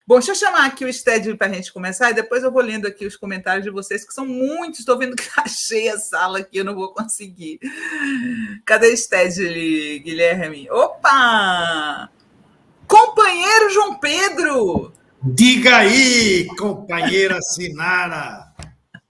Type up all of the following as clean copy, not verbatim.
Bom, deixa eu chamar aqui o Stedley para a gente começar e depois eu vou lendo aqui os comentários de vocês, que são muitos. Estou vendo que está cheia a sala aqui, eu não vou conseguir. Cadê o Stedley, Guilherme? Opa! Companheiro João Pedro! Diga aí, companheira Sinara!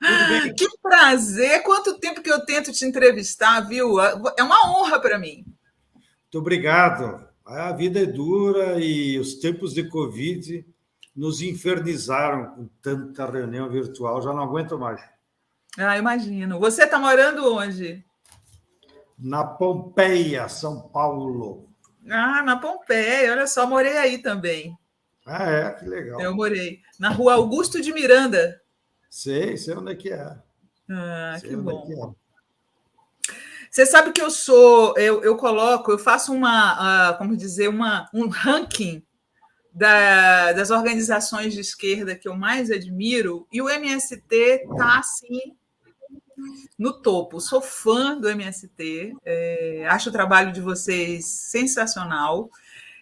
Tudo bem? Que prazer! Quanto tempo que eu tento te entrevistar, viu? É uma honra para mim. Muito obrigado. A vida é dura e os tempos de Covid nos infernizaram com tanta reunião virtual, já não aguento mais. Ah, imagino. Você está morando onde? Na Pompeia, São Paulo. Ah, na Pompeia, olha só, morei aí também. Ah, é? Que legal. Eu morei na rua Augusto de Miranda. Sei onde é que é. Ah, sei que bom. É que é. Você sabe que eu faço um ranking das organizações de esquerda que eu mais admiro, e o MST está assim no topo. Sou fã do MST, acho o trabalho de vocês sensacional.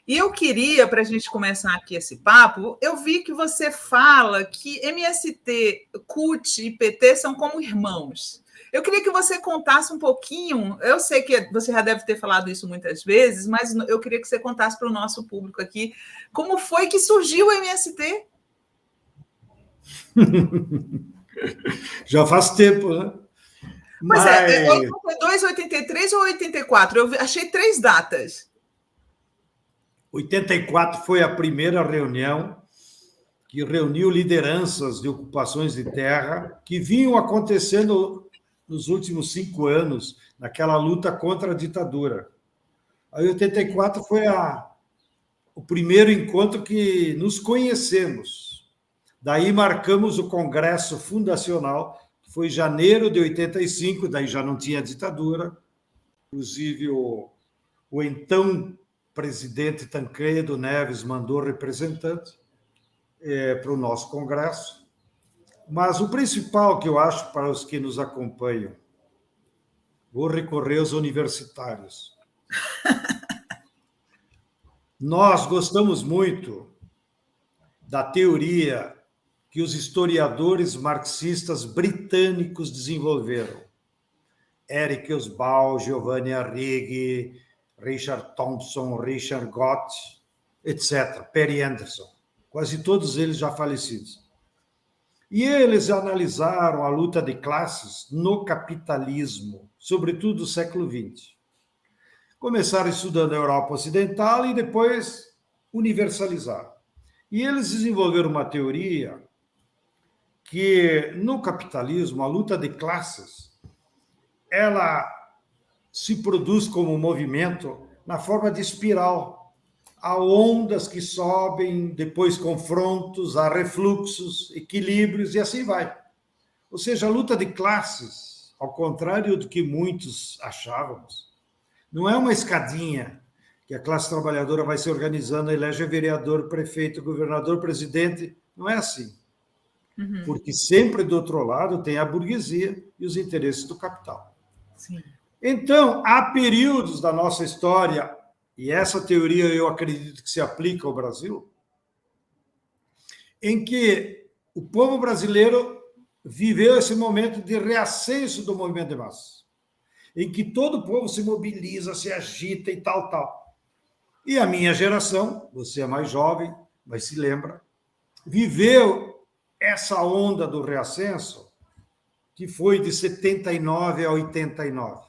E eu queria, para a gente começar aqui esse papo, eu vi que você fala que MST, CUT e PT são como irmãos. Eu queria que você contasse um pouquinho, eu sei que você já deve ter falado isso muitas vezes, mas eu queria que você contasse para o nosso público aqui como foi que surgiu o MST. Já faz tempo, né? Pois é, 82, 83 ou 84? Eu achei 3 datas. 84 foi a primeira reunião que reuniu lideranças de ocupações de terra que vinham acontecendo nos últimos 5 anos, naquela luta contra a ditadura. A 84 foi o primeiro encontro que nos conhecemos. Daí marcamos o Congresso Fundacional, que foi em janeiro de 85, daí já não tinha ditadura. Inclusive, o então presidente Tancredo Neves mandou representante para o nosso Congresso. Mas o principal que eu acho para os que nos acompanham, vou recorrer aos universitários. Nós gostamos muito da teoria que os historiadores marxistas britânicos desenvolveram. Eric Hobsbawm, Giovanni Arrighi, Richard Thompson, Richard Gott, etc., Perry Anderson, quase todos eles já falecidos. E eles analisaram a luta de classes no capitalismo, sobretudo do século XX. Começaram estudando a Europa Ocidental e depois universalizaram. E eles desenvolveram uma teoria que, no capitalismo, a luta de classes, ela se produz como movimento na forma de espiral. Há ondas que sobem, depois confrontos, há refluxos, equilíbrios e assim vai. Ou seja, a luta de classes, ao contrário do que muitos achávamos, não é uma escadinha que a classe trabalhadora vai se organizando, elege vereador, prefeito, governador, presidente. Não é assim. Uhum. Porque sempre do outro lado tem a burguesia e os interesses do capital. Sim. Então, há períodos da nossa história, e essa teoria eu acredito que se aplica ao Brasil, em que o povo brasileiro viveu esse momento de reascenso do movimento de massa, em que todo o povo se mobiliza, se agita e tal. E a minha geração, você é mais jovem, mas se lembra, viveu essa onda do reascenso, que foi de 79 a 89,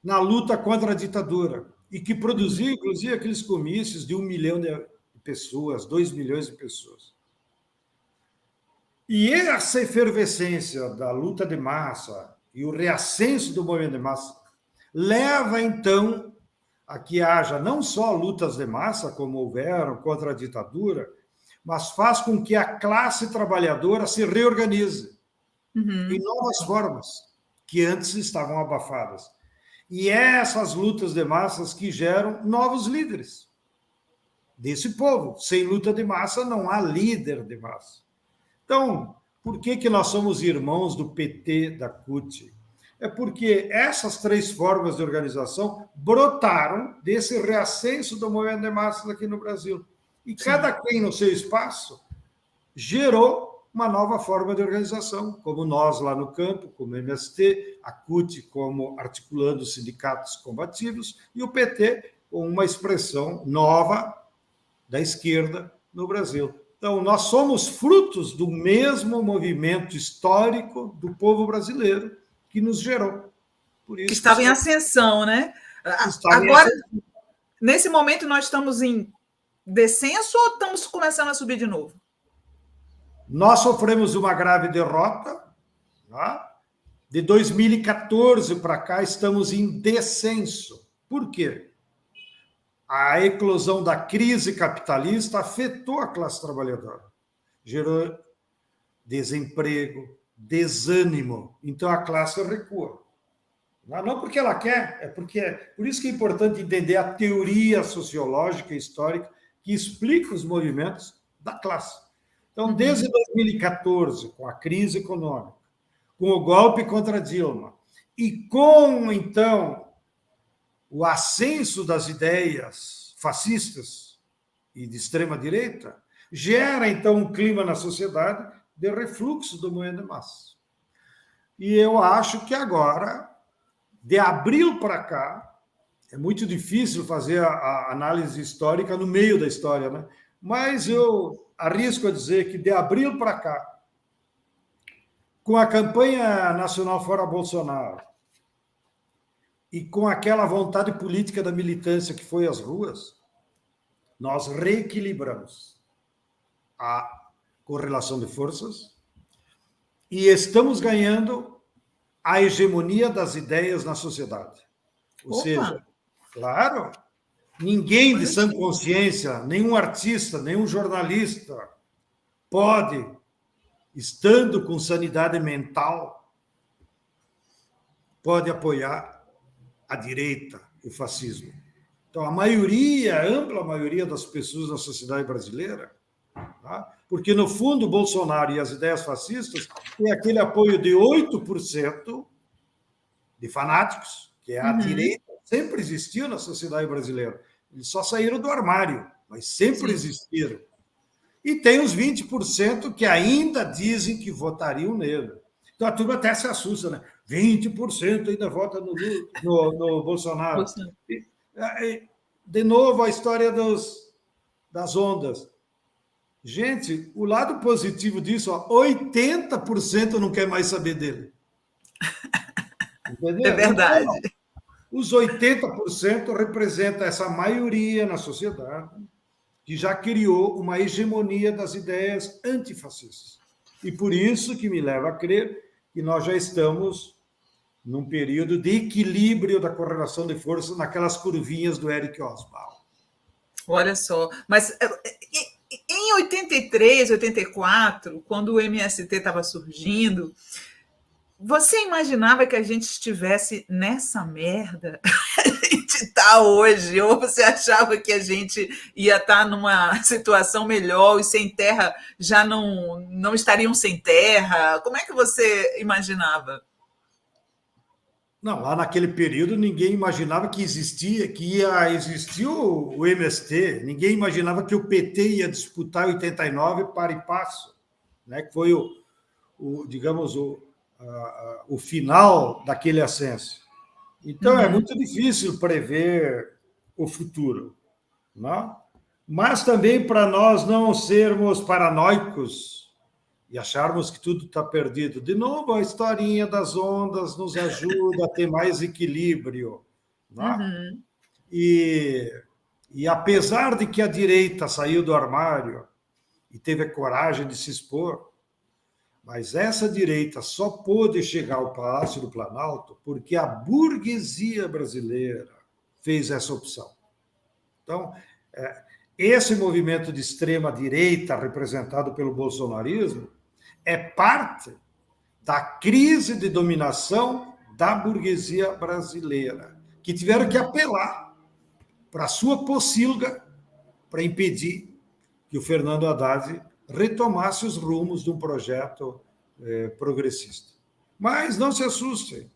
na luta contra a ditadura, e que produziu, inclusive, aqueles comícios de 1 milhão de pessoas, 2 milhões de pessoas. E essa efervescência da luta de massa e o reascenso do movimento de massa leva, então, a que haja não só lutas de massa, como houveram contra a ditadura, mas faz com que a classe trabalhadora se reorganize em novas formas, que antes estavam abafadas. E essas lutas de massas que geram novos líderes desse povo. Sem luta de massa, não há líder de massa. Então, por que nós somos irmãos do PT, da CUT? É porque essas 3 formas de organização brotaram desse reascenso do movimento de massas aqui no Brasil. E cada quem no seu espaço gerou uma nova forma de organização, como nós lá no campo, como o MST, a CUT como articulando os sindicatos combativos, e o PT com uma expressão nova da esquerda no Brasil. Então, nós somos frutos do mesmo movimento histórico do povo brasileiro que nos gerou. Por isso que estava em ascensão, né? Agora, nesse momento, nós estamos em descenso ou estamos começando a subir de novo? Nós sofremos uma grave derrota. Tá? De 2014 para cá, estamos em descenso. Por quê? A eclosão da crise capitalista afetou a classe trabalhadora. Gerou desemprego, desânimo. Então, a classe recua. Não porque ela quer, é porque... Por isso que é importante entender a teoria sociológica e histórica que explica os movimentos da classe. Então, desde 2014, com a crise econômica, com o golpe contra Dilma, e com, então, o ascenso das ideias fascistas e de extrema-direita, gera, então, um clima na sociedade de refluxo do movimento de massa. E eu acho que agora, de abril para cá, é muito difícil fazer a análise histórica no meio da história, né? Mas eu arrisco a dizer que de abril para cá, com a campanha nacional fora Bolsonaro e com aquela vontade política da militância que foi às ruas, nós reequilibramos a correlação de forças e estamos ganhando a hegemonia das ideias na sociedade. Ou seja, claro, ninguém de sã consciência, nenhum artista, nenhum jornalista pode, estando com sanidade mental, pode apoiar a direita, o fascismo. Então, a maioria, a ampla maioria das pessoas na sociedade brasileira, tá? Porque, no fundo, Bolsonaro e as ideias fascistas têm aquele apoio de 8% de fanáticos, que é a direita, sempre existiu na sociedade brasileira. Eles só saíram do armário, mas sempre existiram. E tem os 20% que ainda dizem que votariam nele. Então, a turma até se assusta, né? 20% ainda vota no Bolsonaro. De novo, a história das ondas. Gente, o lado positivo disso, 80% não quer mais saber dele. Entendeu? É verdade. Então, os 80% representam essa maioria na sociedade que já criou uma hegemonia das ideias antifascistas. E por isso que me leva a crer que nós já estamos num período de equilíbrio da correlação de forças naquelas curvinhas do Eric Hobsbawm. Olha só, mas em 83, 84, quando o MST estava surgindo, você imaginava que a gente estivesse nessa merda a gente está hoje? Ou você achava que a gente ia estar numa situação melhor, os sem terra já não estariam sem terra? Como é que você imaginava? Não, lá naquele período ninguém imaginava que ia existir o MST, ninguém imaginava que o PT ia disputar 89 para e passo, né? Que foi digamos, o final daquele ascenso. Então, é muito difícil prever o futuro, não? Mas também para nós não sermos paranoicos e acharmos que tudo está perdido. De novo, a historinha das ondas nos ajuda a ter mais equilíbrio. Não? E apesar de que a direita saiu do armário e teve a coragem de se expor, mas essa direita só pôde chegar ao Palácio do Planalto porque a burguesia brasileira fez essa opção. Então, esse movimento de extrema-direita, representado pelo bolsonarismo, é parte da crise de dominação da burguesia brasileira, que tiveram que apelar para a sua pocilga para impedir que o Fernando Haddad retomasse os rumos de um projeto progressista. Mas não se assustem.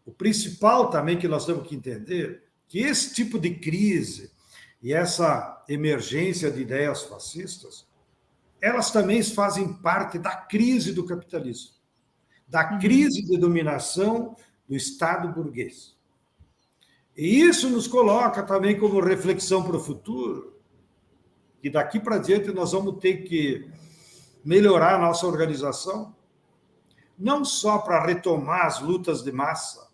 O principal também que nós temos que entender que esse tipo de crise e essa emergência de ideias fascistas, elas também fazem parte da crise do capitalismo, da crise de dominação do Estado burguês. E isso nos coloca também como reflexão para o futuro, que daqui para diante nós vamos ter que melhorar a nossa organização, não só para retomar as lutas de massa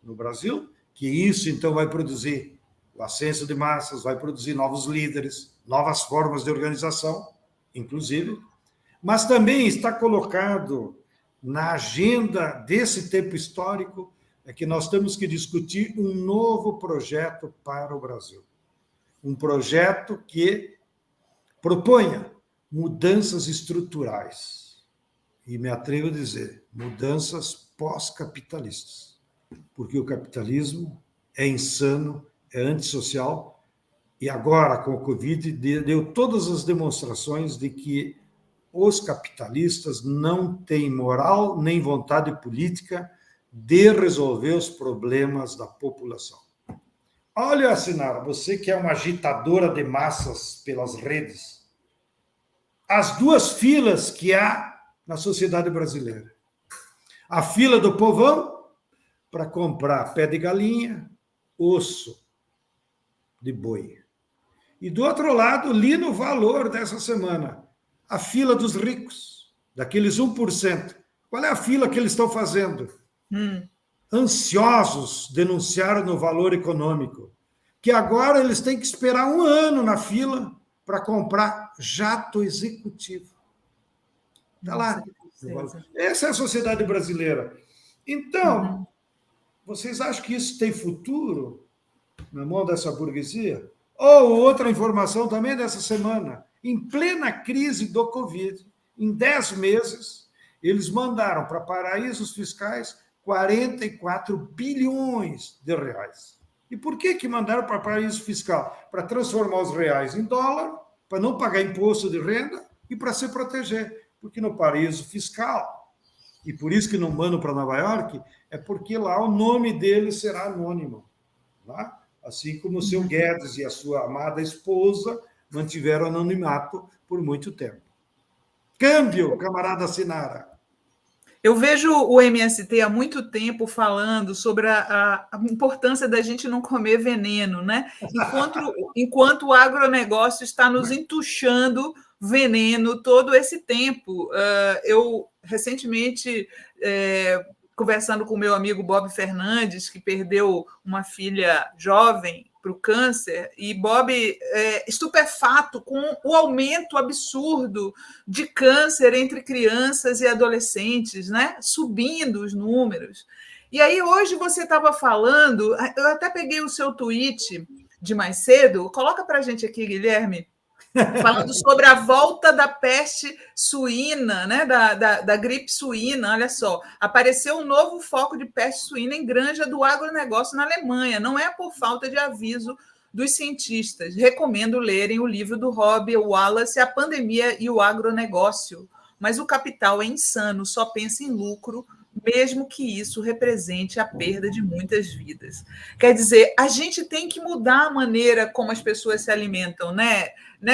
no Brasil, que isso então vai produzir o ascenso de massas, vai produzir novos líderes, novas formas de organização, inclusive, mas também está colocado na agenda desse tempo histórico é que nós temos que discutir um novo projeto para o Brasil. Um projeto que proponha mudanças estruturais. E me atrevo a dizer, mudanças pós-capitalistas. Porque o capitalismo é insano, é antissocial, e agora, com o Covid, deu todas as demonstrações de que os capitalistas não têm moral nem vontade política de resolver os problemas da população. Olha, Sinara, você que é uma agitadora de massas pelas redes, as duas filas que há na sociedade brasileira. A fila do povão para comprar pé de galinha, osso de boi. E do outro lado, li no Valor dessa semana, a fila dos ricos, daqueles 1%. Qual é a fila que eles estão fazendo? Ansiosos, denunciaram no Valor Econômico, que agora eles têm que esperar 1 ano na fila para comprar jato executivo. Está lá. Essa é a sociedade brasileira. Então, vocês acham que isso tem futuro na mão dessa burguesia? Ou outra informação também dessa semana, em plena crise do Covid, em 10 meses, eles mandaram para paraísos fiscais 44 bilhões de reais. E por que mandaram para paraíso fiscal? Para transformar os reais em dólar, para não pagar imposto de renda e para se proteger. Porque no paraíso fiscal, e por isso que não mandam para Nova York, é porque lá o nome dele será anônimo. Tá? Assim como o seu Guedes e a sua amada esposa mantiveram anonimato por muito tempo. Câmbio, camarada Sinara. Eu vejo o MST há muito tempo falando sobre a importância da gente não comer veneno, né? Enquanto o agronegócio está nos entuchando veneno todo esse tempo. Eu, recentemente, conversando com o meu amigo Bob Fernandes, que perdeu uma filha jovem para o câncer, e Bob estupefato com o aumento absurdo de câncer entre crianças e adolescentes, né? Subindo os números. E aí, hoje, você estava falando, eu até peguei o seu tweet de mais cedo, coloca para a gente aqui, Guilherme, falando sobre a volta da peste suína, né? da gripe suína. Olha só, apareceu um novo foco de peste suína em granja do agronegócio na Alemanha. Não é por falta de aviso dos cientistas. Recomendo lerem o livro do Rob Wallace, A Pandemia e o Agronegócio. Mas o capital é insano, só pensa em lucro, mesmo que isso represente a perda de muitas vidas. Quer dizer, a gente tem que mudar a maneira como as pessoas se alimentam, né,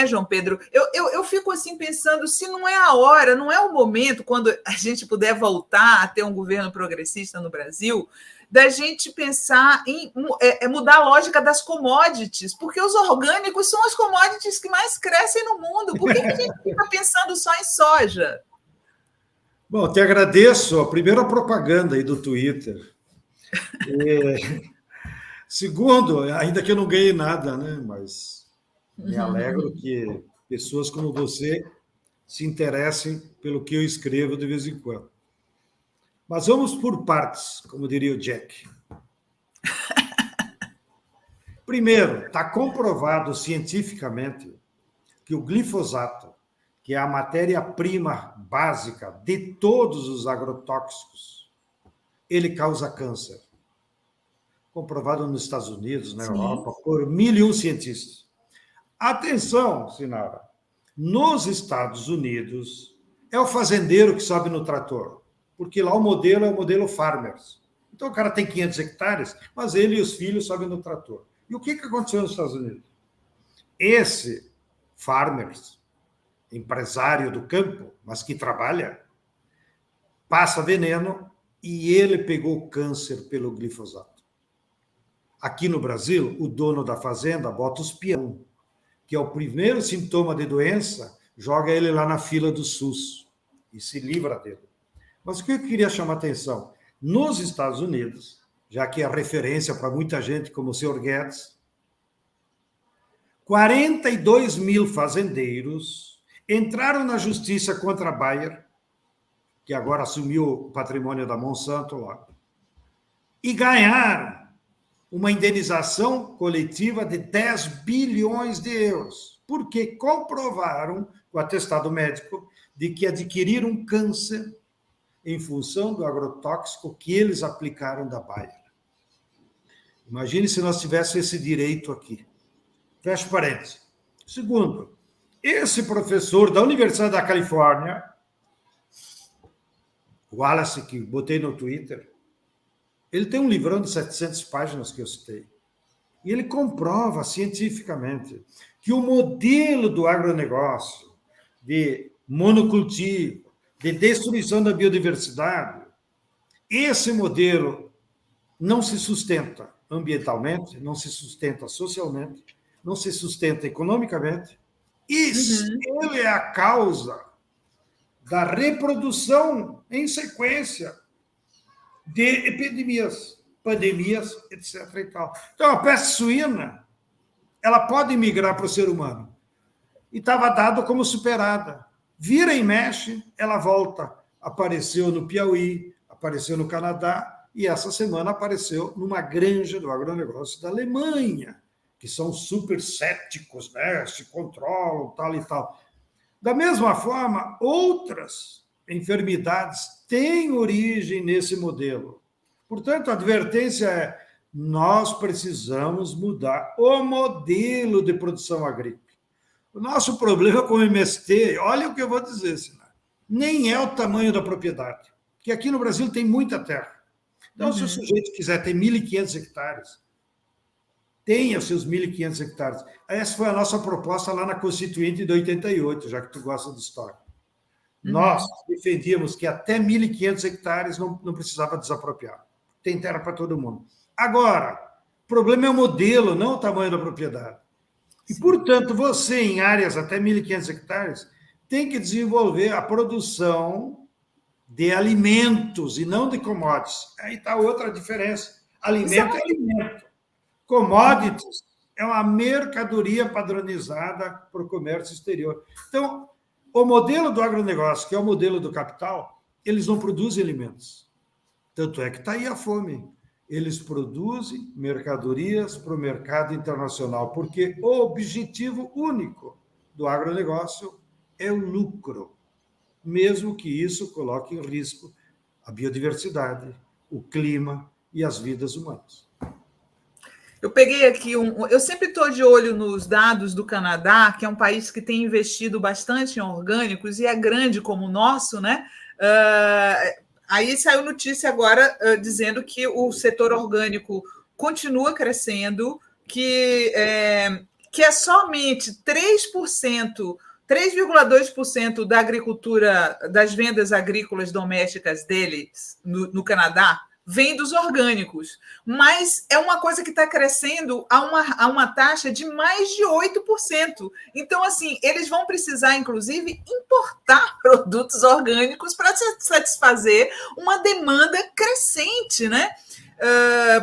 João Pedro? Eu fico assim pensando, se não é a hora, não é o momento, quando a gente puder voltar a ter um governo progressista no Brasil, da gente pensar em mudar a lógica das commodities, porque os orgânicos são as commodities que mais crescem no mundo. Por que a gente fica pensando só em soja? Bom, te agradeço a primeira propaganda aí do Twitter. Segundo, ainda que eu não ganhei nada, né? Mas me alegro que pessoas como você se interessem pelo que eu escrevo de vez em quando. Mas vamos por partes, como diria o Jack. Primeiro, está comprovado cientificamente que o glifosato, que é a matéria-prima básica de todos os agrotóxicos, ele causa câncer. Comprovado nos Estados Unidos, na Europa, por 1.001 cientistas. Atenção, Sinara, nos Estados Unidos é o fazendeiro que sobe no trator, porque lá o modelo é o modelo Farmers. Então o cara tem 500 hectares, mas ele e os filhos sobem no trator. E o que aconteceu nos Estados Unidos? Esse farmers, empresário do campo, mas que trabalha, passa veneno e ele pegou câncer pelo glifosato. Aqui no Brasil, o dono da fazenda bota os peão, que é o primeiro sintoma de doença, joga ele lá na fila do SUS e se livra dele. Mas o que eu queria chamar a atenção? Nos Estados Unidos, já que é referência para muita gente, como o senhor Guedes, 42 mil fazendeiros entraram na justiça contra a Bayer, que agora assumiu o patrimônio da Monsanto lá, e ganharam uma indenização coletiva de 10 bilhões de euros, porque comprovaram, com atestado médico, de que adquiriram câncer em função do agrotóxico que eles aplicaram da Bayer. Imagine se nós tivéssemos esse direito aqui. Fecha parênteses. Segundo, esse professor da Universidade da Califórnia, Wallace, que botei no Twitter, ele tem um livrão de 700 páginas que eu citei. E ele comprova cientificamente que o modelo do agronegócio, de monocultivo, de destruição da biodiversidade, esse modelo não se sustenta ambientalmente, não se sustenta socialmente, não se sustenta economicamente, e ele é a causa da reprodução em sequência de epidemias, pandemias, etc. E tal. Então, a peste suína, ela pode migrar para o ser humano. E estava dado como superada. Vira e mexe, ela volta. Apareceu no Piauí, apareceu no Canadá, e essa semana apareceu numa granja do agronegócio da Alemanha, que são super céticos, né? Se controlam, tal e tal. Da mesma forma, outras enfermidades têm origem nesse modelo. Portanto, a advertência é: nós precisamos mudar o modelo de produção agrícola. O nosso problema com o MST, olha o que eu vou dizer, Sinara, nem é o tamanho da propriedade, porque aqui no Brasil tem muita terra. Então, se o sujeito quiser ter 1.500 hectares, tenha seus 1.500 hectares. Essa foi a nossa proposta lá na Constituinte de 88, já que tu gosta de história. Nós defendíamos que até 1.500 hectares não precisava desapropriar. Tem terra para todo mundo. Agora, o problema é o modelo, não o tamanho da propriedade. E, portanto, você, em áreas até 1.500 hectares, tem que desenvolver a produção de alimentos e não de commodities. Aí está outra diferença. Alimento é alimento. Commodities é uma mercadoria padronizada para o comércio exterior. Então, o modelo do agronegócio, que é o modelo do capital, eles não produzem alimentos. Tanto é que está aí a fome. Eles produzem mercadorias para o mercado internacional, porque o objetivo único do agronegócio é o lucro, mesmo que isso coloque em risco a biodiversidade, o clima e as vidas humanas. Eu peguei aqui eu sempre estou de olho nos dados do Canadá, que é um país que tem investido bastante em orgânicos e é grande como o nosso, né? Aí saiu notícia agora dizendo que o setor orgânico continua crescendo, que é somente 3,2% da agricultura, das vendas agrícolas domésticas deles no Canadá, vem dos orgânicos, mas é uma coisa que está crescendo a uma taxa de mais de 8%. Então, assim, eles vão precisar, inclusive, importar produtos orgânicos para satisfazer uma demanda crescente, né?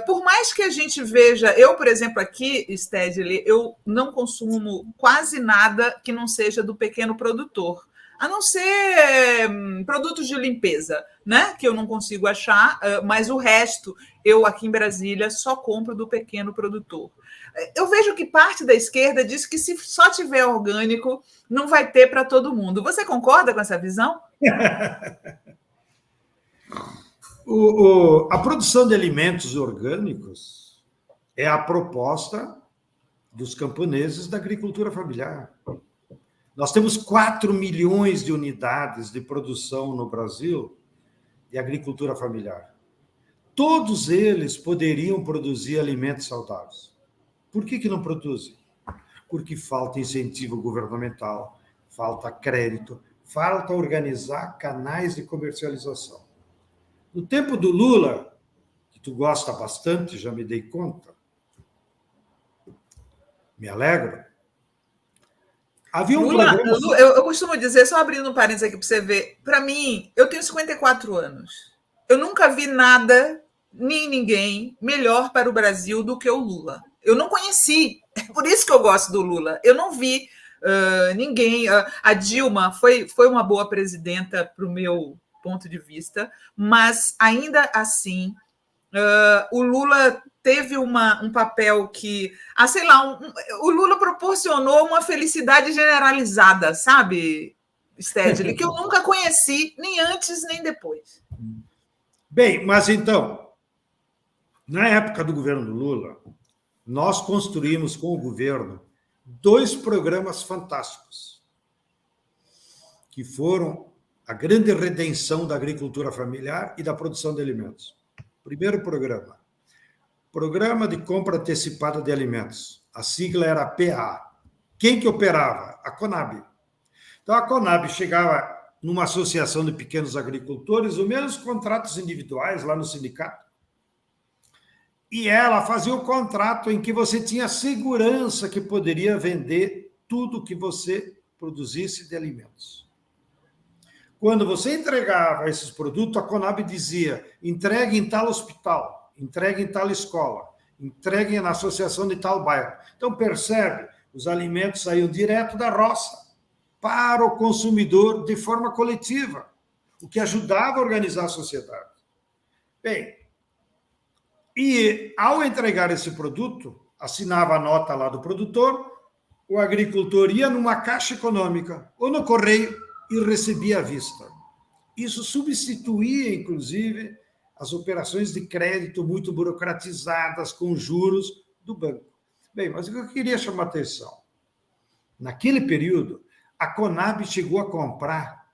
Por mais que a gente veja, eu, por exemplo, aqui, Stedley, eu não consumo quase nada que não seja do pequeno produtor, a não ser produtos de limpeza, né? Que eu não consigo achar, mas o resto, eu aqui em Brasília só compro do pequeno produtor. Eu vejo que parte da esquerda diz que se só tiver orgânico, não vai ter para todo mundo. Você concorda com essa visão? A produção de alimentos orgânicos é a proposta dos camponeses da agricultura familiar. Nós temos 4 milhões de unidades de produção no Brasil de agricultura familiar. Todos eles poderiam produzir alimentos saudáveis. Por que não produzem? porque falta incentivo governamental, falta crédito, falta organizar canais de comercialização. No tempo do Lula, que tu gosta bastante, já me dei conta, me alegro, havia um Lula, programa... eu costumo dizer, só abrindo um parênteses aqui para você ver, para mim, eu tenho 54 anos. Eu nunca vi nada, nem ninguém, melhor para o Brasil do que o Lula. Eu não conheci, é por isso que eu gosto do Lula. Eu não vi ninguém. A Dilma foi uma boa presidenta para o meu ponto de vista, mas ainda assim, o Lula teve um papel que, sei lá, o Lula proporcionou uma felicidade generalizada, sabe, Stedley, que eu nunca conheci, nem antes nem depois. Bem, mas então, na época do governo Lula, nós construímos com o governo 2 programas fantásticos, que foram a grande redenção da agricultura familiar e da produção de alimentos. Primeiro Programa de Compra Antecipada de Alimentos. A sigla era PA. Quem que operava? A Conab. Então, a Conab chegava numa associação de pequenos agricultores, ou mesmo contratos individuais lá no sindicato, e ela fazia o contrato em que você tinha segurança que poderia vender tudo que você produzisse de alimentos. Quando você entregava esses produtos, a Conab dizia: entregue em tal hospital, entregue em tal escola, entregue na associação de tal bairro. Então, percebe, os alimentos saíam direto da roça para o consumidor de forma coletiva, o que ajudava a organizar a sociedade. Bem, e ao entregar esse produto, assinava a nota lá do produtor, o agricultor ia numa caixa econômica ou no correio e recebia à vista. Isso substituía, inclusive, as operações de crédito muito burocratizadas com juros do banco. Bem, mas o que eu queria chamar a atenção, naquele período, a Conab chegou a comprar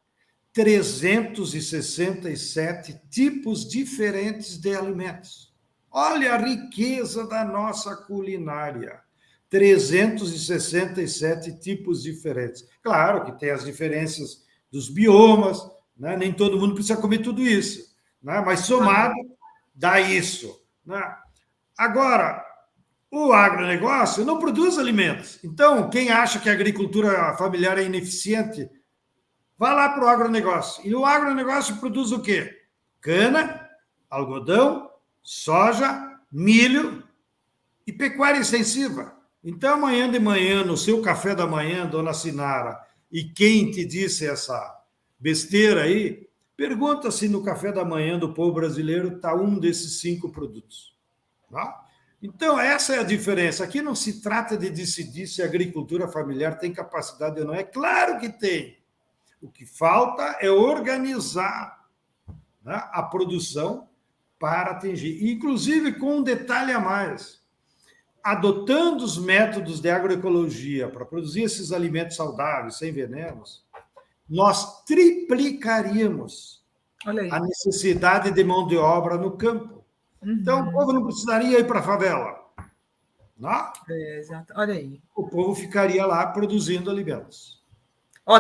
367 tipos diferentes de alimentos. Olha a riqueza da nossa culinária. 367 tipos diferentes. Claro que tem as diferenças dos biomas, né? Nem todo mundo precisa comer tudo isso, né? Mas somado dá isso, né? Agora, o agronegócio não produz alimentos. Então, quem acha que a agricultura familiar é ineficiente, vá lá para o agronegócio. E o agronegócio produz o quê? Cana, algodão, soja, milho e pecuária extensiva. Então, amanhã de manhã, no seu café da manhã, dona Sinara, e quem te disse essa besteira aí, pergunta se no café da manhã do povo brasileiro está um desses 5 produtos. Tá? Então, essa é a diferença. Aqui não se trata de decidir se a agricultura familiar tem capacidade ou não. É claro que tem. O que falta é organizar, né, a produção para atingir. Inclusive, com um detalhe a mais. Adotando os métodos de agroecologia para produzir esses alimentos saudáveis, sem venenos, nós triplicaríamos a necessidade de mão de obra no campo. Então, o povo não precisaria ir para a favela. Não? Exato. Olha aí. O povo ficaria lá produzindo alimentos.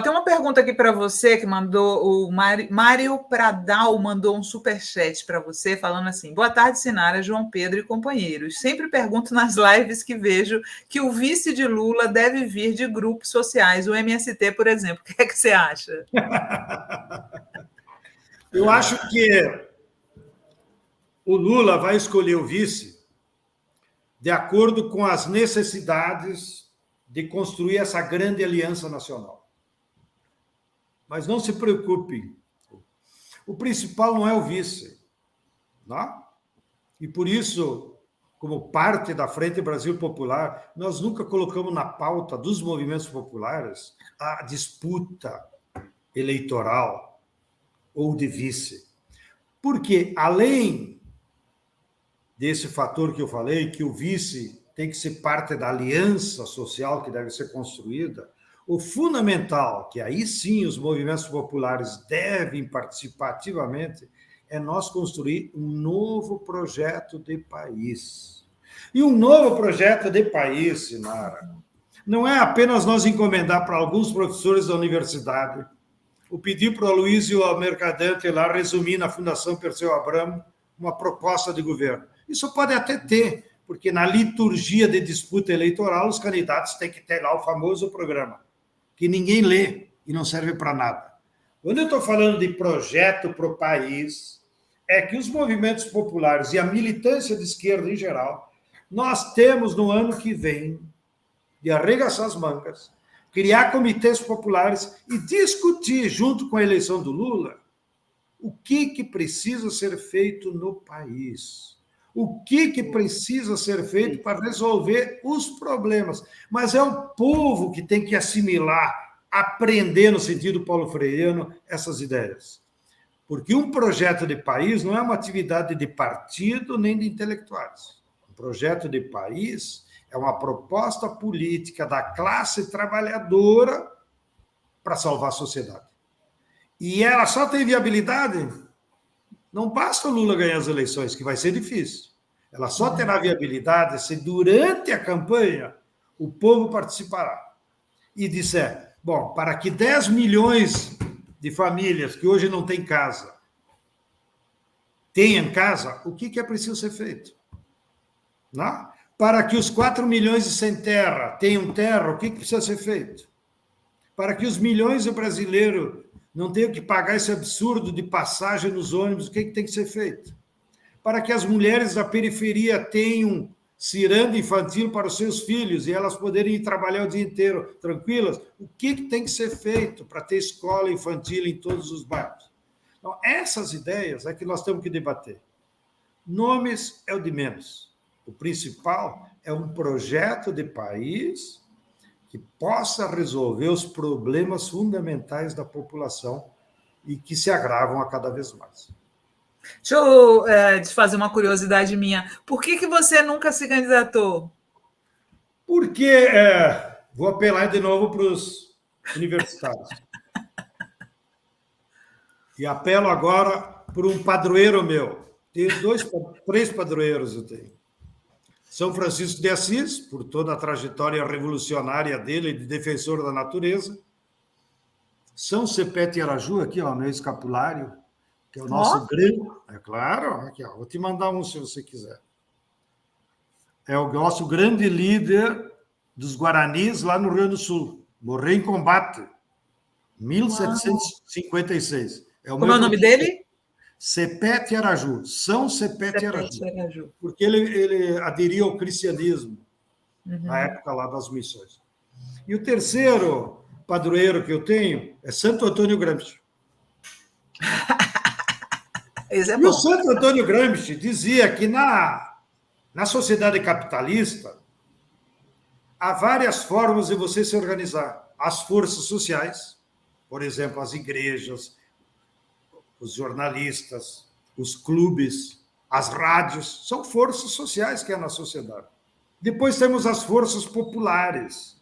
Tem uma pergunta aqui para você que mandou, o Mário Pradal mandou um superchat para você, falando assim: boa tarde, Sinara, João Pedro e companheiros. Sempre pergunto nas lives que vejo que o vice de Lula deve vir de grupos sociais, o MST, por exemplo. O que é que você acha? Eu acho que o Lula vai escolher o vice de acordo com as necessidades de construir essa grande aliança nacional. Mas não se preocupem, o principal não é o vice. Não? E por isso, como parte da Frente Brasil Popular, nós nunca colocamos na pauta dos movimentos populares a disputa eleitoral ou de vice. Porque, além desse fator que eu falei, que o vice tem que ser parte da aliança social que deve ser construída, o fundamental, que aí sim os movimentos populares devem participar ativamente, é nós construir um novo projeto de país. E um novo projeto de país, Sinara, Não é apenas nós encomendar para alguns professores da universidade, o pedir para o Aloysio Mercadante lá resumir na Fundação Perseu Abramo uma proposta de governo. Isso pode até ter, porque na liturgia de disputa eleitoral os candidatos têm que ter lá o famoso programa, que ninguém lê e não serve para nada. Quando eu estou falando de projeto para o país, é que os movimentos populares e a militância de esquerda em geral, nós temos no ano que vem de arregaçar as mangas, criar comitês populares e discutir, junto com a eleição do Lula, o que precisa ser feito no país. O que precisa ser feito para resolver os problemas. Mas é o povo que tem que assimilar, aprender, no sentido paulo freireano, essas ideias. Porque um projeto de país não é uma atividade de partido nem de intelectuais. Um projeto de país é uma proposta política da classe trabalhadora para salvar a sociedade. E ela só tem viabilidade? Não basta o Lula ganhar as eleições, que vai ser difícil. Ela só terá viabilidade se durante a campanha o povo participará e disser, bom, para que 10 milhões de famílias que hoje não têm casa tenham casa, o que é preciso ser feito? Não? Para que os 4 milhões sem terra tenham terra, o que precisa ser feito? Para que os milhões de brasileiros não tenham que pagar esse absurdo de passagem nos ônibus, o que tem que ser feito? Para que as mulheres da periferia tenham ciranda infantil para os seus filhos e elas poderem ir trabalhar o dia inteiro tranquilas, o que tem que ser feito para ter escola infantil em todos os bairros? Então, essas ideias é que nós temos que debater. Nomes é o de menos. O principal é um projeto de país que possa resolver os problemas fundamentais da população e que se agravam a cada vez mais. Deixa eu te fazer uma curiosidade minha. Por que você nunca se candidatou? Porque, vou apelar de novo para os universitários. E apelo agora por um padroeiro meu. Tenho 3 padroeiros, eu tenho. São Francisco de Assis, por toda a trajetória revolucionária dele, de defensor da natureza. São Sepete Araju, aqui, ó, meu escapulário, que é o nosso grande... É claro, aqui, ó, vou te mandar um se você quiser. É o nosso grande líder dos Guaranis lá no Rio Grande do Sul. Morreu em combate, 1756. Como é o nome dele? Sepete Araju, São Sepete Araju. Porque ele aderiu ao cristianismo na época lá das missões. E o terceiro padroeiro que eu tenho é Santo Antônio Gramsci. Esse é bom. E o Santo Antônio Gramsci dizia que na sociedade capitalista há várias formas de você se organizar. As forças sociais, por exemplo, as igrejas, os jornalistas, os clubes, as rádios, são forças sociais que há na sociedade. Depois temos as forças populares,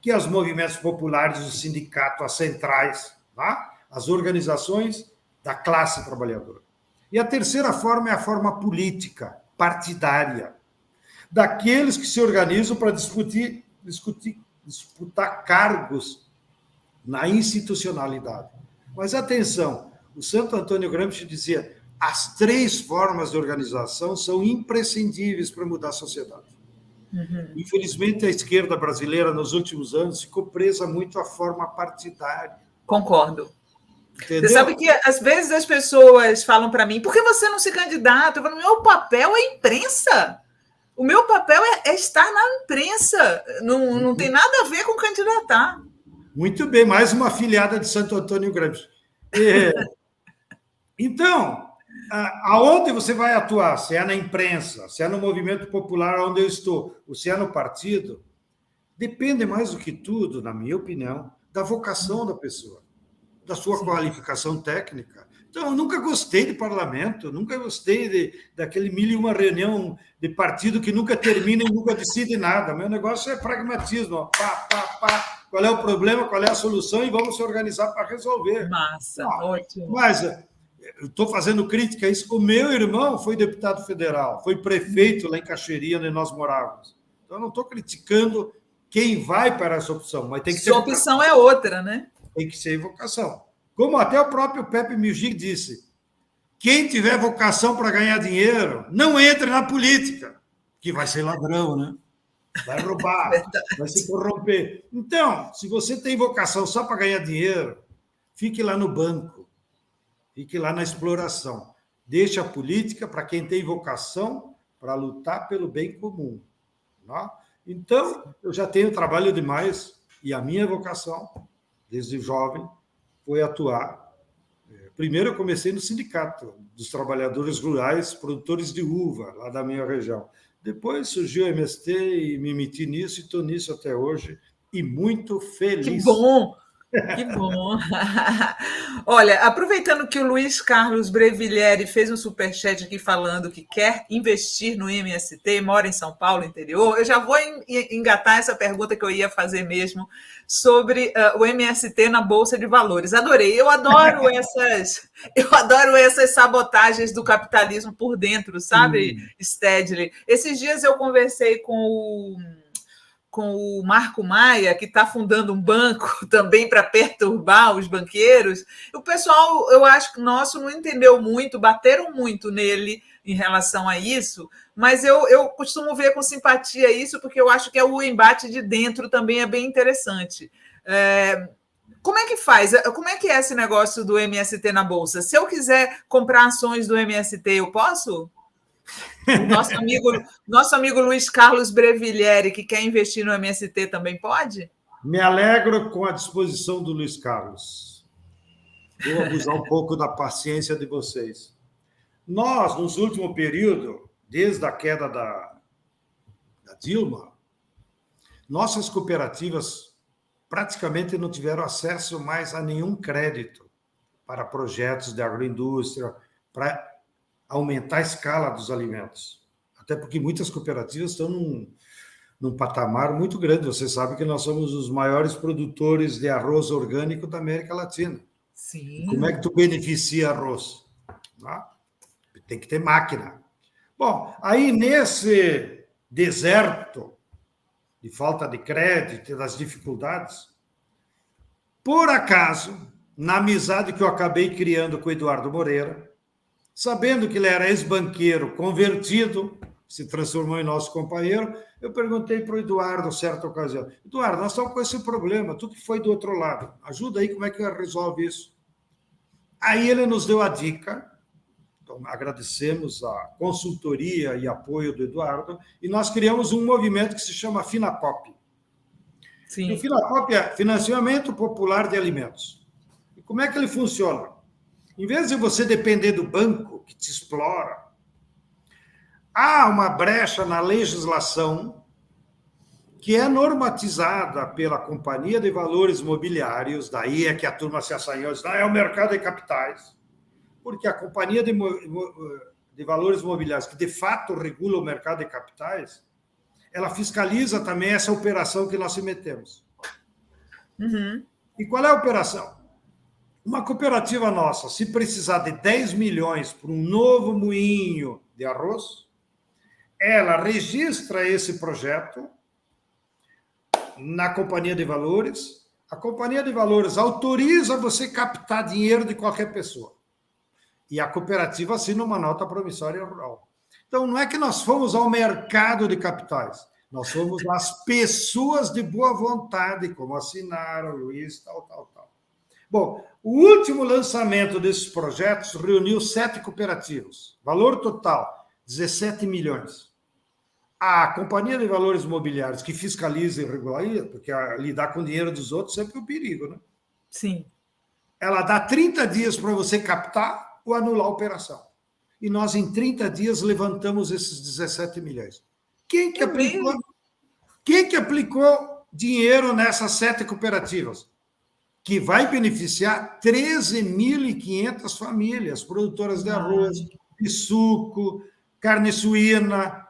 que são os movimentos populares, os sindicatos, as centrais, tá? As organizações da classe trabalhadora. E a terceira forma é a forma política, partidária, daqueles que se organizam para disputar cargos na institucionalidade. Mas atenção, o Santo Antônio Gramsci dizia: as 3 formas de organização são imprescindíveis para mudar a sociedade. Infelizmente, a esquerda brasileira, nos últimos anos, ficou presa muito à forma partidária. Concordo. Entendeu? Você sabe que, às vezes, as pessoas falam para mim: por que você não se candidata? Eu falo: meu papel é imprensa. O meu papel é estar na imprensa. Não tem nada a ver com candidatar. Muito bem, mais uma afiliada de Santo Antônio Gramsci. Então, aonde você vai atuar? Se é na imprensa, se é no movimento popular onde eu estou, ou se é no partido, depende mais do que tudo, na minha opinião, da vocação da pessoa, da sua qualificação técnica. Então, eu nunca gostei de parlamento, nunca gostei daquele 1001 reunião de partido que nunca termina e nunca decide nada. Meu negócio é pragmatismo. Ó. Pá. Qual é o problema, qual é a solução e vamos se organizar para resolver. Massa, ótimo. Mas eu estou fazendo crítica a isso. O meu irmão foi deputado federal, foi prefeito lá em Cachoeirinha, onde nós morávamos. Então, eu não estou criticando quem vai para essa opção, mas tem que ter Sua opção é outra, né? Tem que ser vocação. Como até o próprio Pepe Mujic disse, quem tiver vocação para ganhar dinheiro, não entre na política, que vai ser ladrão, né? Vai roubar, vai se corromper. Então, se você tem vocação só para ganhar dinheiro, fique lá no banco, fique lá na exploração. Deixe a política para quem tem vocação para lutar pelo bem comum. Né? Então, eu já tenho trabalho demais e a minha vocação, desde jovem, foi atuar. Primeiro, eu comecei no sindicato dos trabalhadores rurais, produtores de uva, lá da minha região. Depois surgiu o MST e me meti nisso e estou nisso até hoje e muito feliz. Que bom! Que bom! Olha, aproveitando que o Luiz Carlos Brevillieri fez um superchat aqui falando que quer investir no MST, mora em São Paulo, interior, eu já vou engatar essa pergunta que eu ia fazer mesmo sobre o MST na Bolsa de Valores. Adorei, eu adoro essas sabotagens do capitalismo por dentro, sabe, Stedley? Esses dias eu conversei com o Marco Maia, que está fundando um banco também para perturbar os banqueiros. O pessoal, eu acho que nosso não entendeu muito, bateram muito nele em relação a isso, mas eu costumo ver com simpatia isso, porque eu acho que o embate de dentro também é bem interessante. Como é que faz? Como é que é esse negócio do MST na Bolsa? Se eu quiser comprar ações do MST, eu posso? O nosso amigo Luiz Carlos Brevillieri, que quer investir no MST, também pode? Me alegro com a disposição do Luiz Carlos. Vou abusar um pouco da paciência de vocês. Nós, nos últimos períodos, desde a queda da Dilma, nossas cooperativas praticamente não tiveram acesso mais a nenhum crédito para projetos de agroindústria, para aumentar a escala dos alimentos. Até porque muitas cooperativas estão num patamar muito grande. Você sabe que nós somos os maiores produtores de arroz orgânico da América Latina. Sim. E como é que tu beneficia arroz? Tem que ter máquina. Bom, aí nesse deserto de falta de crédito e das dificuldades, por acaso, na amizade que eu acabei criando com o Eduardo Moreira, sabendo que ele era ex-banqueiro convertido, se transformou em nosso companheiro, eu perguntei para o Eduardo, em certa ocasião, Eduardo, nós estamos com esse problema, tu que foi do outro lado, ajuda aí, como é que resolve isso? Aí ele nos deu a dica, então agradecemos a consultoria e apoio do Eduardo, e nós criamos um movimento que se chama Finapop. Sim. E o Finapop é Financiamento Popular de Alimentos. E como é que ele funciona? Em vez de você depender do banco que te explora, há uma brecha na legislação que é normatizada pela Companhia de Valores Mobiliários, daí é que a turma se assanhou, diz, é o mercado de capitais, porque a Companhia de Valores Mobiliários, que de fato regula o mercado de capitais, ela fiscaliza também essa operação que nós se metemos. Uhum. E qual é a operação? Uma cooperativa nossa, se precisar de 10 milhões para um novo moinho de arroz, ela registra esse projeto na Companhia de Valores, a Companhia de Valores autoriza você captar dinheiro de qualquer pessoa. E a cooperativa assina uma nota promissória rural. Então, não é que nós fomos ao mercado de capitais, nós fomos às pessoas de boa vontade, como assinaram, Luiz, tal. Bom, o último lançamento desses projetos reuniu 7 cooperativas. Valor total, 17 milhões. A Companhia de Valores Mobiliários, que fiscaliza e regula, porque lidar com o dinheiro dos outros sempre é um perigo, né? Sim. Ela dá 30 dias para você captar ou anular a operação. E nós, em 30 dias, levantamos esses 17 milhões. Quem que aplicou dinheiro nessas 7 cooperativas? Que vai beneficiar 13.500 famílias, produtoras de arroz, de suco, carne suína,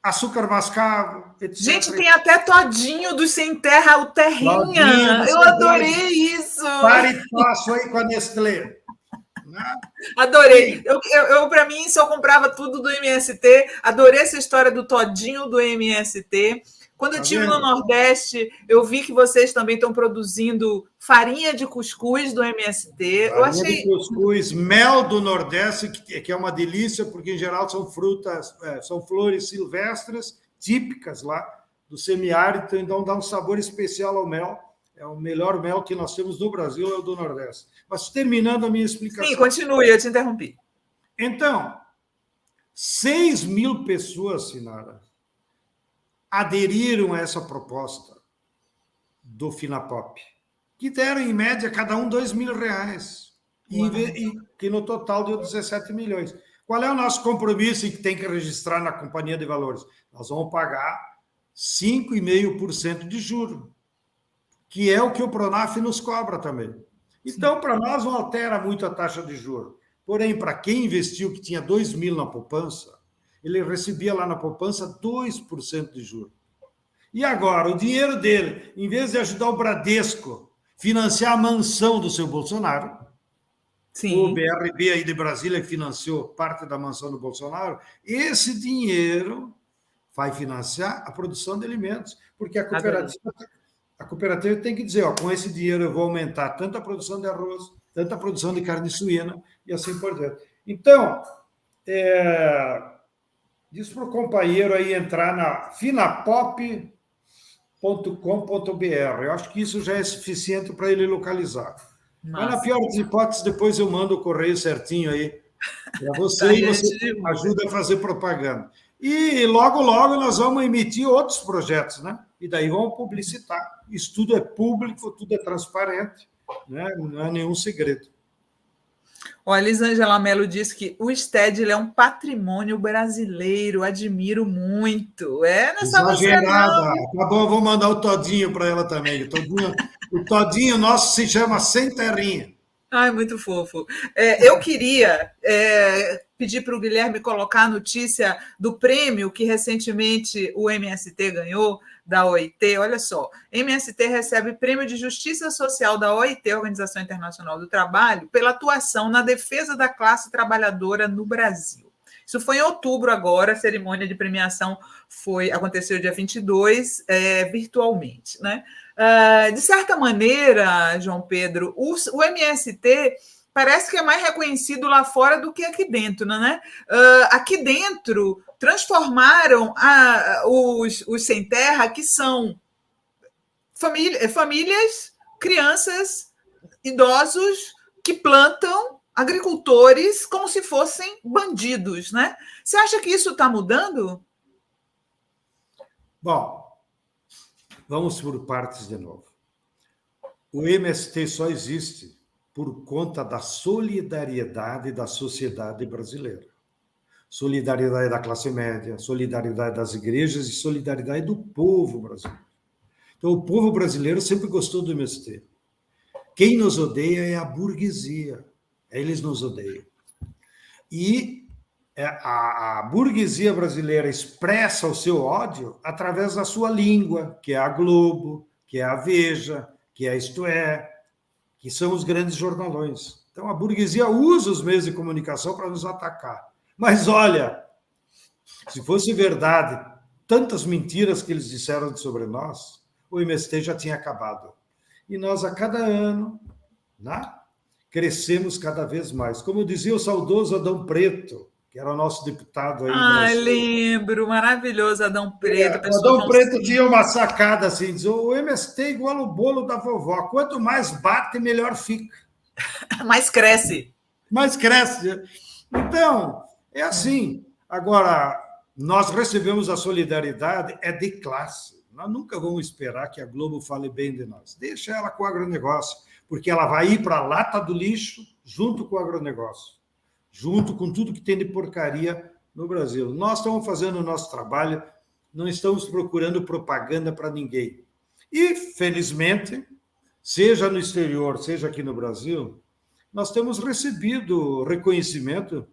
açúcar mascavo, etc. Gente, tem até todinho do Sem Terra, o Terrinha. Eu adorei isso. Pare e passo aí com a Nestlé. Adorei. Eu para mim, só comprava tudo do MST. Adorei essa história do todinho do MST. Quando eu Tá estive no vendo? Nordeste, eu vi que vocês também estão produzindo farinha de cuscuz do MST. Eu Farinha de achei. cuscuz, mel do Nordeste, que é uma delícia, porque em geral são frutas, são flores silvestres, típicas lá do semiárido, então dá um sabor especial ao mel. É o melhor mel que nós temos no Brasil, é o do Nordeste. Mas terminando a minha Sim, explicação. continue, eu te interrompi. Então, 6.000 pessoas, Sinara, aderiram a essa proposta do Finapop, que deram, em média, cada um R$ 2.000, e que no total deu 17 milhões. Qual é o nosso compromisso e que tem que registrar na Companhia de Valores? Nós vamos pagar 5,5% de juros, que é o que o Pronaf nos cobra também. Então, para nós, não altera muito a taxa de juros. Porém, para quem investiu, que tinha 2.000 na poupança, ele recebia lá na poupança 2% de juros. E agora, o dinheiro dele, em vez de ajudar o Bradesco a financiar a mansão do seu Bolsonaro, o BRB aí de Brasília financiou parte da mansão do Bolsonaro, esse dinheiro vai financiar a produção de alimentos, porque a cooperativa tem que dizer, ó, com esse dinheiro eu vou aumentar tanto a produção de arroz, tanto a produção de carne suína e assim por diante. Então, diz para o companheiro aí entrar na finapop.com.br. Eu acho que isso já é suficiente para ele localizar. Mas, na pior das hipóteses, depois eu mando o correio certinho aí para você, e você ajuda a fazer propaganda. E logo, logo nós vamos emitir outros projetos, né? E daí vamos publicitar. Isso tudo é público, tudo é transparente, né? Não é nenhum segredo. A Elisângela Mello disse que o Stedley é um patrimônio brasileiro, admiro muito. Não é só você, não. Tá bom, vou mandar o Todinho para ela também. O Todinho nosso se chama Sem Terrinha. Ai, muito fofo. Eu queria pedir para o Guilherme colocar a notícia do prêmio que recentemente o MST ganhou, da OIT. Olha só, MST recebe Prêmio de Justiça Social da OIT, Organização Internacional do Trabalho, pela atuação na defesa da classe trabalhadora no Brasil. Isso foi em outubro agora, a cerimônia de premiação aconteceu dia 22, virtualmente, né? De certa maneira, João Pedro, o MST parece que é mais reconhecido lá fora do que aqui dentro, né? Aqui dentro, transformaram os sem terra, que são famílias, crianças, idosos, que plantam, agricultores, como se fossem bandidos, né? Você acha que isso está mudando? Bom, vamos por partes de novo. O MST só existe por conta da solidariedade da sociedade brasileira. Solidariedade da classe média, solidariedade das igrejas e solidariedade do povo brasileiro. Então, o povo brasileiro sempre gostou do MST. Quem nos odeia é a burguesia. Eles nos odeiam. E a burguesia brasileira expressa o seu ódio através da sua língua, que é a Globo, que é a Veja, que é Isto É, que são os grandes jornalões. Então, a burguesia usa os meios de comunicação para nos atacar. Mas, olha, se fosse verdade tantas mentiras que eles disseram sobre nós, o MST já tinha acabado. E nós, a cada ano, né, crescemos cada vez mais. Como dizia o saudoso Adão Preto, que era o nosso deputado aí. Lembro, maravilhoso Adão Preto. O Adão Preto tinha uma sacada assim, diz, o MST é igual o bolo da vovó, quanto mais bate, melhor fica. Mais cresce. Mais cresce. Então, é assim. Agora, nós recebemos a solidariedade, é de classe. Nós nunca vamos esperar que a Globo fale bem de nós. Deixa ela com o agronegócio, porque ela vai ir para a lata do lixo junto com o agronegócio, junto com tudo que tem de porcaria no Brasil. Nós estamos fazendo o nosso trabalho, não estamos procurando propaganda para ninguém. E, felizmente, seja no exterior, seja aqui no Brasil, nós temos recebido reconhecimento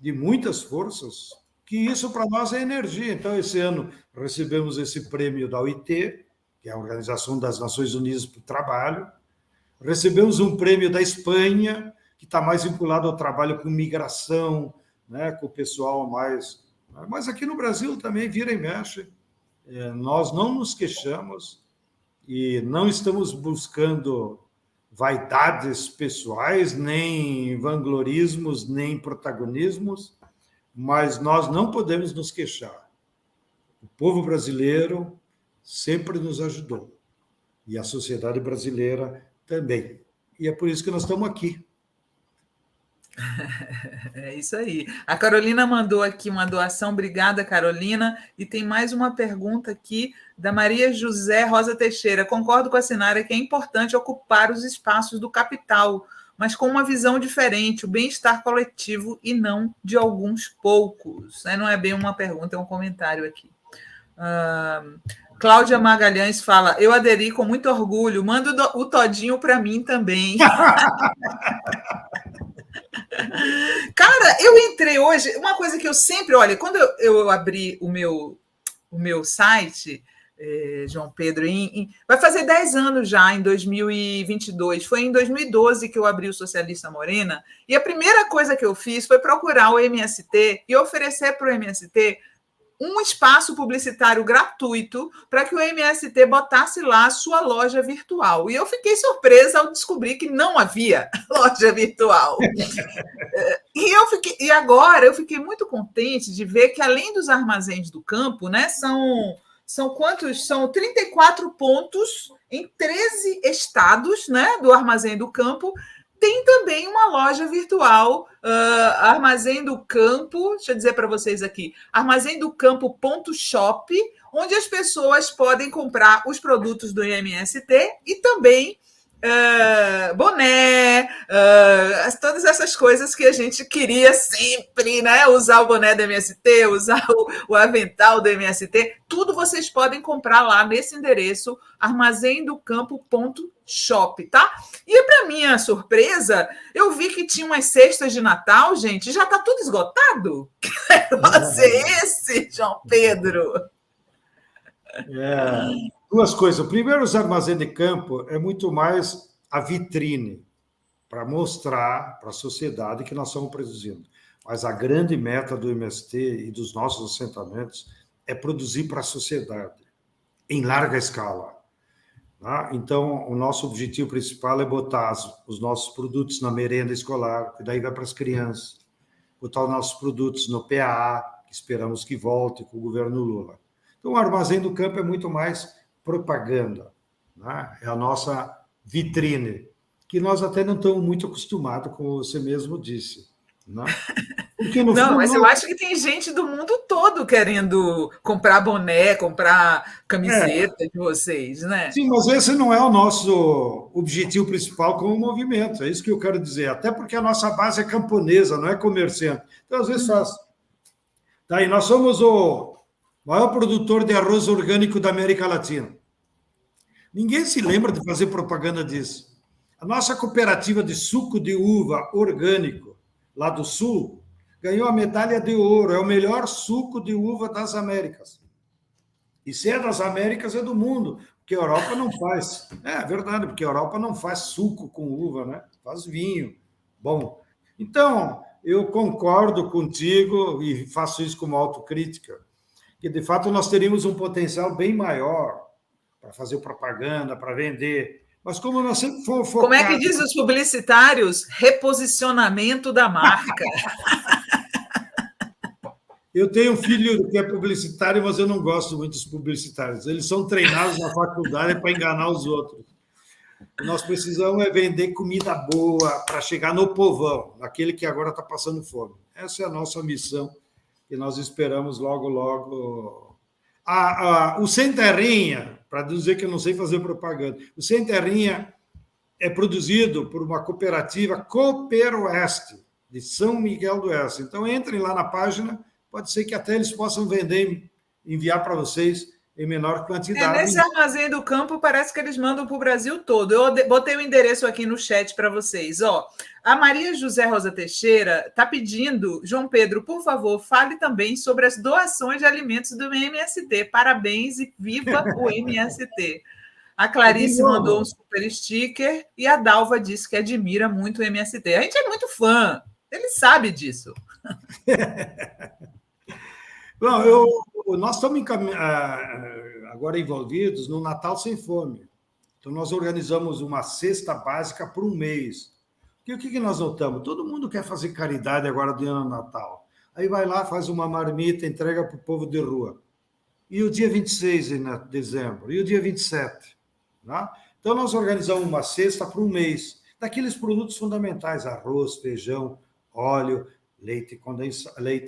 de muitas forças, que isso para nós é energia. Então, esse ano recebemos esse prêmio da OIT, que é a Organização das Nações Unidas para o Trabalho, recebemos um prêmio da Espanha, que está mais vinculado ao trabalho com migração, né, com o pessoal mais... Mas aqui no Brasil também vira e mexe. Nós não nos queixamos e não estamos buscando vaidades pessoais, nem vanglorismos, nem protagonismos, mas nós não podemos nos queixar. O povo brasileiro sempre nos ajudou, e a sociedade brasileira também. E é por isso que nós estamos aqui. É isso aí. A Carolina mandou aqui uma doação, obrigada, Carolina. E tem mais uma pergunta aqui da Maria José Rosa Teixeira. Concordo com a Sinara que é importante ocupar os espaços do capital, mas com uma visão diferente, o bem-estar coletivo e não de alguns poucos. Não é bem uma pergunta, é um comentário aqui. Cláudia Magalhães fala: eu aderi com muito orgulho, manda o todinho para mim também. Cara, eu entrei hoje, uma coisa que eu sempre, olha, quando eu abri o meu site, João Pedro, vai fazer 10 anos já, em 2022, foi em 2012 que eu abri o Socialista Morena, e a primeira coisa que eu fiz foi procurar o MST e oferecer para o MST um espaço publicitário gratuito para que o MST botasse lá a sua loja virtual. E eu fiquei surpresa ao descobrir que não havia loja virtual. E agora eu fiquei muito contente de ver que, além dos armazéns do campo, né, são quantos? São 34 pontos em 13 estados, né, do Armazém do Campo. Tem também uma loja virtual, Armazém do Campo, deixa eu dizer para vocês aqui, Armazém do Campo.shop, onde as pessoas podem comprar os produtos do MST e também boné, todas essas coisas que a gente queria sempre, né? Usar o boné do MST, usar o avental do MST, tudo vocês podem comprar lá nesse endereço, armazémdocampo.shop, tá? E para minha surpresa, eu vi que tinha umas cestas de Natal, gente, já está tudo esgotado? Que negócio é esse, João Pedro? Duas coisas. Primeiro, os armazéns de campo é muito mais a vitrine para mostrar para a sociedade que nós estamos produzindo. Mas a grande meta do MST e dos nossos assentamentos é produzir para a sociedade, em larga escala. Tá? Então, o nosso objetivo principal é botar os nossos produtos na merenda escolar, que daí vai para as crianças. Botar os nossos produtos no PAA, que esperamos que volte com o governo Lula. Então, o Armazém do Campo é muito mais propaganda, né? É a nossa vitrine, que nós até não estamos muito acostumados, como você mesmo disse. Né? Porque no fundo, mas eu acho que tem gente do mundo todo querendo comprar boné, comprar camiseta de vocês, né? Sim, mas esse não é o nosso objetivo principal como movimento, é isso que eu quero dizer, até porque a nossa base é camponesa, não é comerciante. Então, às vezes faz... Tá, e nós somos o maior produtor de arroz orgânico da América Latina. Ninguém se lembra de fazer propaganda disso. A nossa cooperativa de suco de uva orgânico, lá do Sul, ganhou a medalha de ouro, é o melhor suco de uva das Américas. E se é das Américas, é do mundo, porque a Europa não faz. É verdade, porque a Europa não faz suco com uva, né? Faz vinho. Bom, então, eu concordo contigo e faço isso como autocrítica, que, de fato, nós teríamos um potencial bem maior para fazer propaganda, para vender. Mas como nós sempre fomos focados... Como é que diz os publicitários? Reposicionamento da marca. Eu tenho um filho que é publicitário, mas eu não gosto muito dos publicitários. Eles são treinados na faculdade para enganar os outros. Nós precisamos vender comida boa para chegar no povão, naquele que agora está passando fome. Essa é a nossa missão, e nós esperamos logo, logo... O Sem Terrinha, para dizer que eu não sei fazer propaganda, o Sem Terrinha é produzido por uma cooperativa Cooperoeste, de São Miguel do Oeste. Então, entrem lá na página, pode ser que até eles possam vender, enviar para vocês em menor quantidade. Nesse Armazém do Campo, parece que eles mandam para o Brasil todo. Eu botei o endereço aqui no chat para vocês. A Maria José Rosa Teixeira está pedindo, João Pedro, por favor, fale também sobre as doações de alimentos do MST. Parabéns e viva o MST. A Clarice mandou um super sticker e a Dalva disse que admira muito o MST. A gente é muito fã, ele sabe disso. Bom, Nós estamos agora envolvidos no Natal Sem Fome. Então, nós organizamos uma cesta básica por um mês. E o que nós notamos? Todo mundo quer fazer caridade agora do ano Natal. Aí vai lá, faz uma marmita, entrega para o povo de rua. E o dia 26 de dezembro? E o dia 27? Tá? Então, nós organizamos uma cesta por um mês, daqueles produtos fundamentais, arroz, feijão, óleo, leite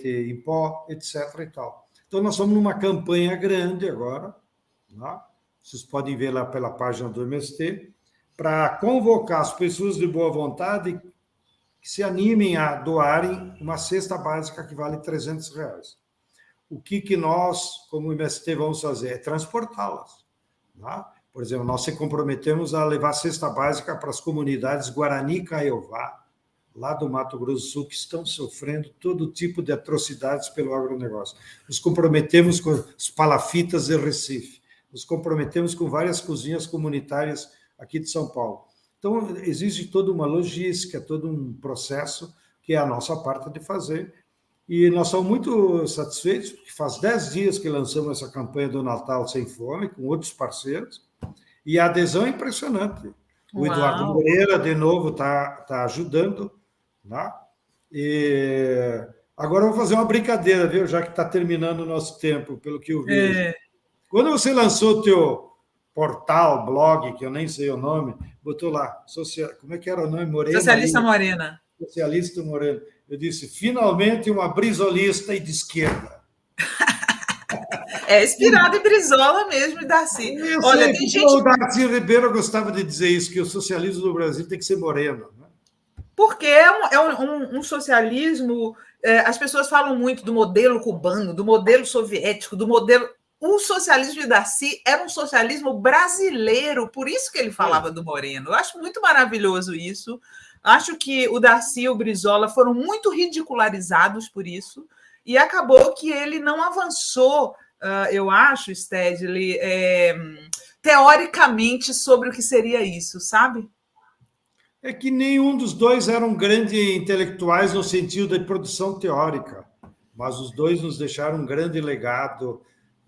em pó, etc. e tal. Então, nós estamos numa campanha grande agora, tá? Vocês podem ver lá pela página do MST, para convocar as pessoas de boa vontade que se animem a doarem uma cesta básica que vale R$300. O que nós, como MST, vamos fazer? É transportá-las. Tá? Por exemplo, nós se comprometemos a levar cesta básica para as comunidades Guarani e Caiová, lá do Mato Grosso do Sul, que estão sofrendo todo tipo de atrocidades pelo agronegócio. Nos comprometemos com os palafitas de Recife, nos comprometemos com várias cozinhas comunitárias aqui de São Paulo. Então, existe toda uma logística, todo um processo que é a nossa parte de fazer. E nós estamos muito satisfeitos, porque faz 10 dias que lançamos essa campanha do Natal Sem Fome, com outros parceiros, e a adesão é impressionante. O Eduardo Moreira, de novo, está ajudando. Tá? E agora eu vou fazer uma brincadeira, viu? Já que está terminando o nosso tempo, pelo que eu vejo. Quando você lançou o teu portal, blog, que eu nem sei o nome, botou lá, como é que era o nome? Morena? Socialista Morena. Socialista Morena. Eu disse, finalmente uma brisolista e de esquerda. É inspirado em Brizola mesmo, Darcy. Olha, tem gente... O Darcy Ribeiro gostava de dizer isso, que o socialismo do Brasil tem que ser moreno. Né? Porque é um socialismo... as pessoas falam muito do modelo cubano, do modelo soviético, do modelo... O socialismo de Darcy era um socialismo brasileiro, por isso que ele falava do Moreno. Eu acho muito maravilhoso isso. Acho que o Darcy e o Brizola foram muito ridicularizados por isso, e acabou que ele não avançou, eu acho, Stedley, teoricamente sobre o que seria isso, sabe? É que nenhum dos dois eram grandes intelectuais no sentido de produção teórica, mas os dois nos deixaram um grande legado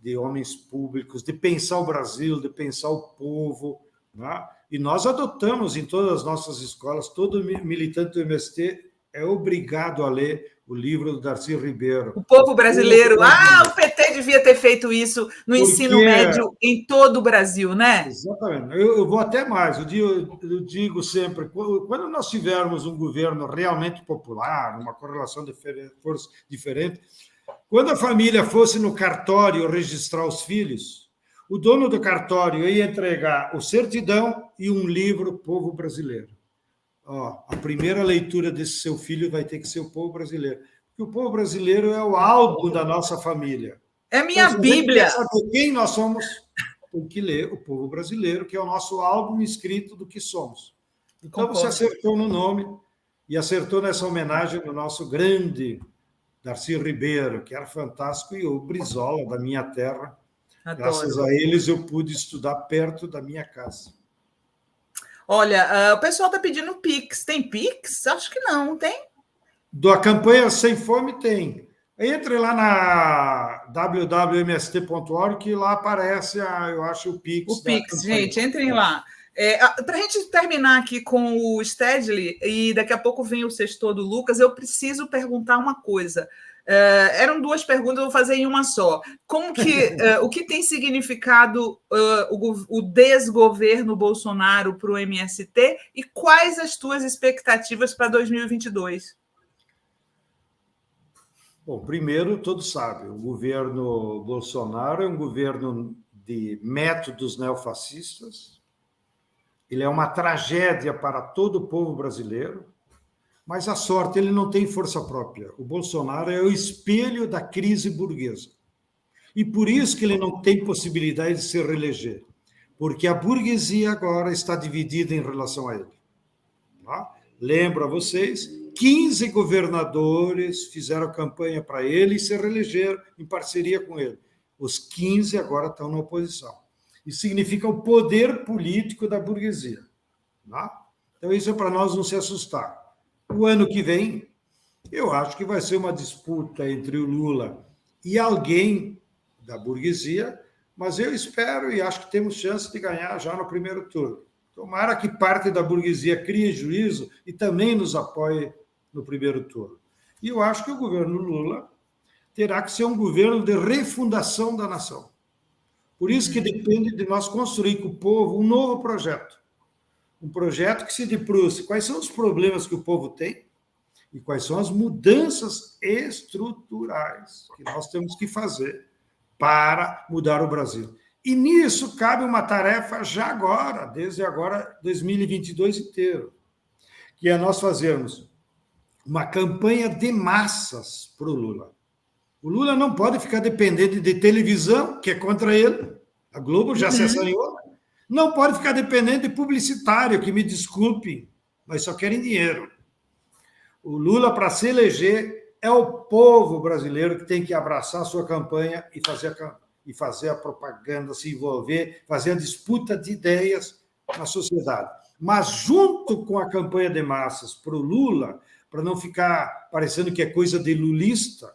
de homens públicos, de pensar o Brasil, de pensar o povo, né? E nós adotamos em todas as nossas escolas, todo militante do MST é obrigado a ler o livro do Darcy Ribeiro. O Povo Brasileiro. O PT devia ter feito isso no ensino médio em todo o Brasil, né? Exatamente. Eu vou até mais. Eu digo sempre, quando nós tivermos um governo realmente popular, uma correlação de forças diferente, quando a família fosse no cartório registrar os filhos, o dono do cartório ia entregar o certidão e um livro Povo Brasileiro. A primeira leitura desse seu filho vai ter que ser o Povo Brasileiro. Porque o Povo Brasileiro é o álbum da nossa família. É minha Bíblia. Se saber quem nós somos, tem que ler o Povo Brasileiro, que é o nosso álbum escrito do que somos. Então, você acertou no nome e acertou nessa homenagem do nosso grande Darcy Ribeiro, que era fantástico, e o Brizola, da minha terra. Adoro. Graças a eles, eu pude estudar perto da minha casa. Olha, o pessoal está pedindo Pix. Tem Pix? Acho que não, tem? Da campanha Sem Fome tem. Entre lá na www.mst.org, que lá aparece, eu acho, o Pix. O Pix, gente, entrem lá. Para a gente terminar aqui com o Stedley, e daqui a pouco vem o sextor do Lucas, eu preciso perguntar uma coisa. Eram duas perguntas, eu vou fazer em uma só. Como que o que tem significado o desgoverno Bolsonaro para o MST e quais as tuas expectativas para 2022? Bom, primeiro, todos sabem, o governo Bolsonaro é um governo de métodos neofascistas. Ele é uma tragédia para todo o povo brasileiro, mas a sorte, ele não tem força própria. O Bolsonaro é o espelho da crise burguesa. E por isso que ele não tem possibilidade de se reeleger, porque a burguesia agora está dividida em relação a ele. Tá? Lembro a vocês, 15 governadores fizeram campanha para ele e se reelegeram em parceria com ele. Os 15 agora estão na oposição. Isso significa o poder político da burguesia. Tá? Então, isso é para nós não se assustar. O ano que vem, eu acho que vai ser uma disputa entre o Lula e alguém da burguesia, mas eu espero e acho que temos chance de ganhar já no primeiro turno. Tomara que parte da burguesia crie juízo e também nos apoie no primeiro turno. E eu acho que o governo Lula terá que ser um governo de refundação da nação. Por isso que depende de nós construir com o povo um novo projeto. Um projeto que se debruce quais são os problemas que o povo tem e quais são as mudanças estruturais que nós temos que fazer para mudar o Brasil. E nisso cabe uma tarefa já agora, desde agora, 2022 inteiro, que é nós fazermos uma campanha de massas para o Lula. O Lula não pode ficar dependente de televisão, que é contra ele, a Globo já se assanhou, não pode ficar dependente de publicitário, que me desculpem, mas só querem dinheiro. O Lula, para se eleger, é o povo brasileiro que tem que abraçar a sua campanha e fazer a propaganda, se envolver, fazer a disputa de ideias na sociedade. Mas, junto com a campanha de massas para o Lula, para não ficar parecendo que é coisa de lulista,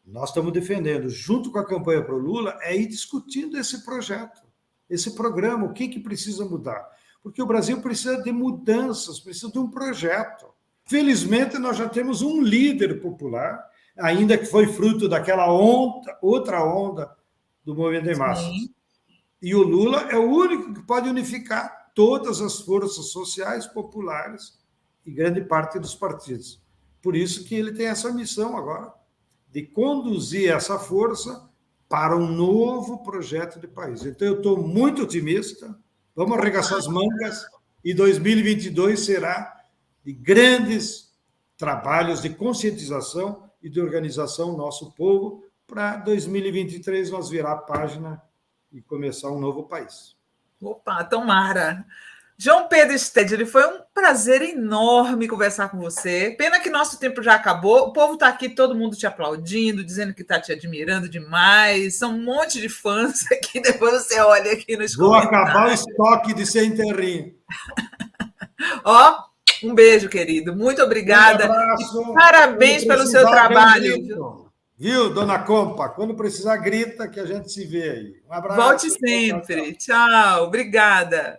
nós estamos defendendo, junto com a campanha para o Lula, é ir discutindo esse projeto, esse programa, o que precisa mudar. Porque o Brasil precisa de mudanças, precisa de um projeto. Felizmente, nós já temos um líder popular, ainda que foi fruto daquela outra onda do movimento de massas. Sim. E o Lula é o único que pode unificar todas as forças sociais populares e grande parte dos partidos. Por isso que ele tem essa missão agora, de conduzir essa força para um novo projeto de país. Então, eu estou muito otimista, vamos arregaçar as mangas, e 2022 será de grandes trabalhos de conscientização e de organização do nosso povo, para 2023 nós virar a página e começar um novo país. Opa, tomara! João Pedro Stedley, foi um prazer enorme conversar com você. Pena que nosso tempo já acabou. O povo está aqui, todo mundo te aplaudindo, dizendo que está te admirando demais. São um monte de fãs aqui. Depois você olha aqui nos comentários. Vou acabar o estoque de sem terrinho. Ó, um beijo, querido. Muito obrigada. Um abraço. Parabéns pelo seu trabalho. Viu, dona Compa? Quando precisar, grita que a gente se vê aí. Um abraço. Volte sempre. Tchau. Obrigada.